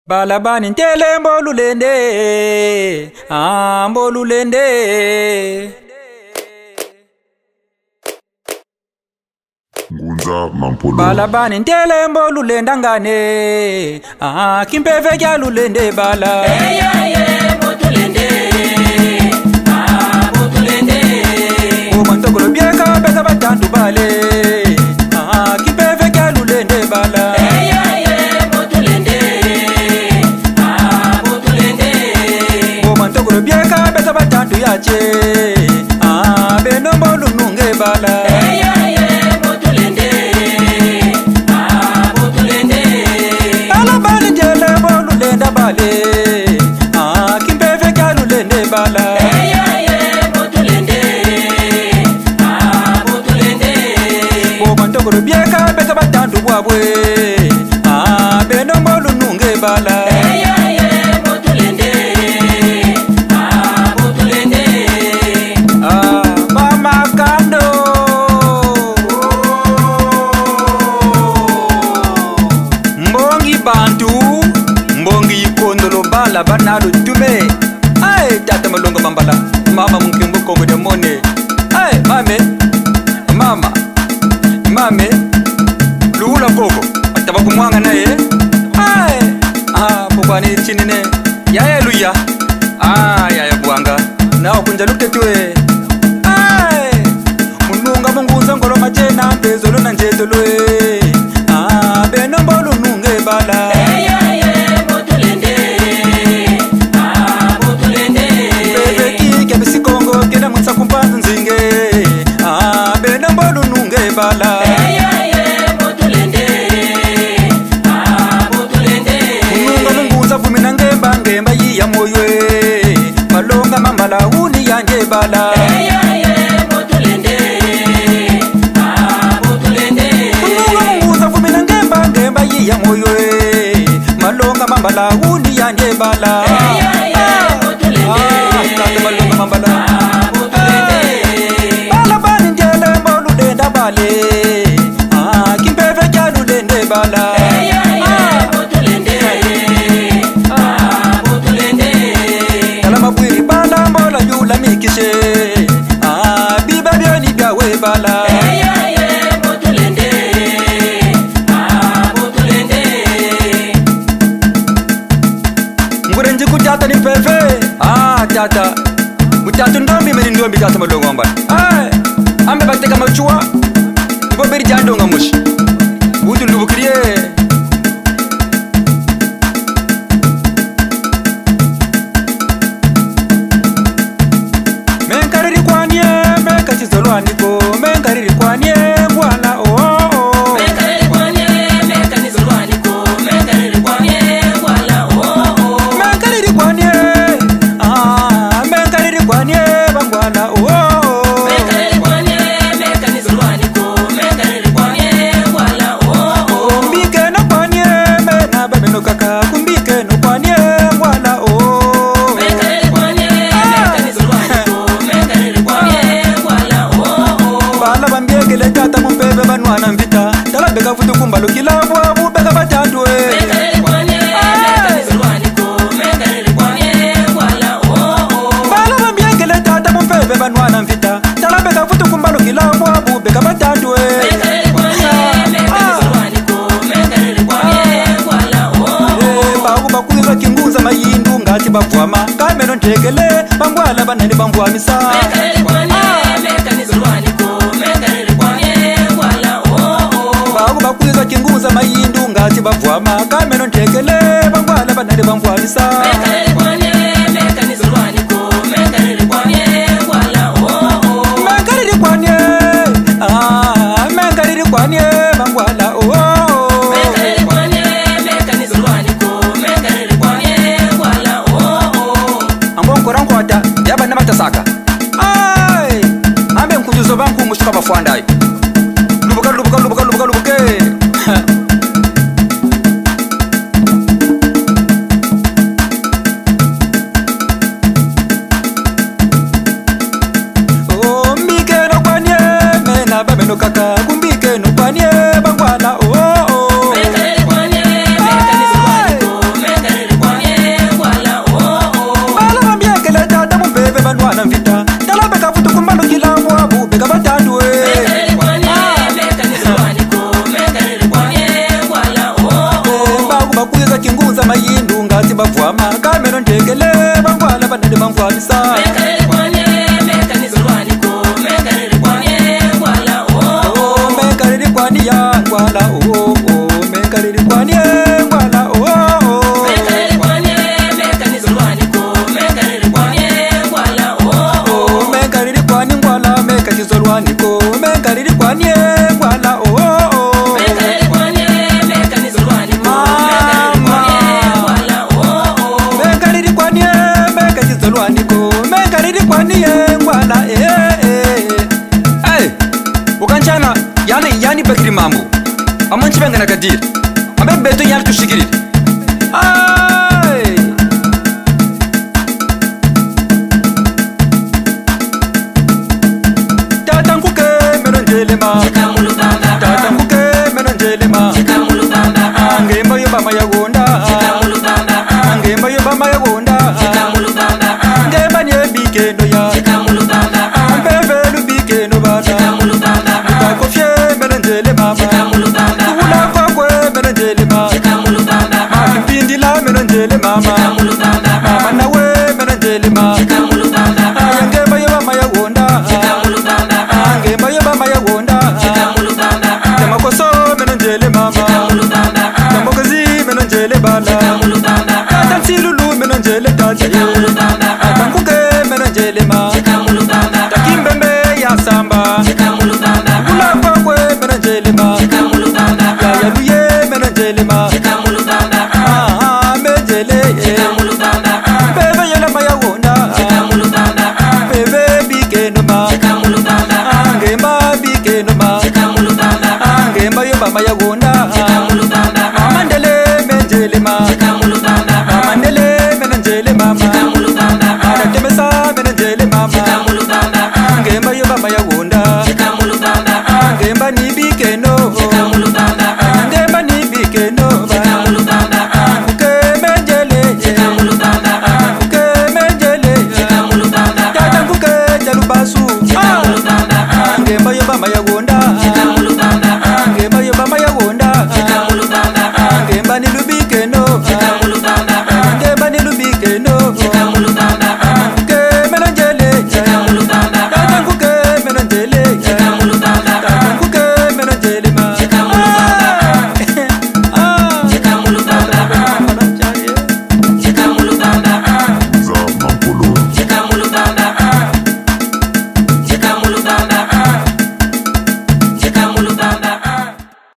Balabani ntele mbolulende, mbolulende. Ngunza Mampolo. Balabani ntele mbolulenda ngane, kimpeve kyalulende bala. Botulende, botulende. Umantokolo bieka beza batandu bale, kimpeve kyalulende bala. Botulende, botulende. Umantokolo bieka beza batandu yache, beno mbolununge bala. Botulende, botulende. Balabani ntele mbolulenda bale, kimpeve kyalulende bala. Botulende, botulende. Bomantokolo bieka beza batandu bwabwe, beno mbolununge bala. Botulende, botulende. Mama Kando Mbongi bantu Mbongi yikondolo bala banalo tume. Ay tata malonga mambala mama mungimbo kongo de mone. Ay mame mama mame lula koko ataba kumwanga naye. Ay bubani chinine yaya luya yaya buanga nao kunja lutetwe. Mununga munguza ngolo majena mpezolo na njetolo beno mbolo nunge bala. Botulende, botulende. Bebe kike bisikongo kena mutsa kumpanzu nzinge beno mbolo nunge bala. Botulende, botulende. Mununga munguza vumina ngemba ngemba yiya moywe malonga mamala uni yanje bala. Botulende, botulende. Mununga munguza vumina ngemba ngemba yiya moywe malonga mamala uni yanje bala. Kate malonga mambala. Balabani ntele mbolulenda bale, kimpeve kyalulende bala. Botulende, botulende. Kala mabwiri bala mbola yula mikishe, biba byoni byawe bala. Botulende, botulende. Ngurenji kutata ni mpeve, tata mutatu ndombi meni ndombi tata malonga mambala. Ambe bateka machua ibo beri jandonga mushi udu ndubukiriye. Menkariri kwanye mekachizolwaniko menkariri kwanye ngwala Menkariri kwanye mekanizolwaniko menkariri kwanye ngwala menkariri kwanye menkariri kwanye bangwala menkariri kwanye mekanizolwaniko menkariri kwanye ngwala mbike no kwanye mena bameno kaka kumbike no kwanye ngwala menkariri kwanye mekanizolwaniko menkariri kwanye ngwala bala bambiekele tata mumpeve banwana mvita talabeka futu kumbalo kilabwa bubeka batandwe. menkariri kwanye mekanizolwaniko menkariri kwanye ngwala Bala bambiekele tata mumpeve banwana mvita talabeka futu kumbalo kilabwa bubeka batandwe. menkariri kwanye mekanizolwaniko menkariri kwanye ngwala Baku bakuza kinguza mayindu ngati bavwama kameno ntekele bangwala banani bambwamisa. menkariri kwanye mekanizolwaniko menkariri kwanye ngwala Baku bakuza kinguza mayindu ngati bavwama kameno ntekele bangwala banani bambwamisa. menkariri kwanye mekanizolwaniko menkariri kwanye ngwala Menkariri kwanye menkariri kwanye bangwala menkariri kwanye mekanizolwaniko menkariri kwanye ngwala ambongora nkwata yaba namatasaka ambe nkujuzo banku mushuka bafwandayo lubuka lubuka lubuka lubuka lubuke. amudiri ambe beto yali tushikirire ai tata nguke meno njelema tata nguke meno njelema angemba yo bama yagonda angemba yo bama yagonda ngemba nye bikendo ya ambevelu bikendo bata utakofye meno njelema kula kwakwe meno njelema mafimpindila meno njelema mama nawe meno njelema angemba yo bama yagonda angemba yo bama yagonda temakoso meno njelema temokozi meno njele bala tata nsilulu meno njele tata atanguke meno njele ma takimbembe ya samba kula kwakwe meno njele ma yayaluye meno njele ma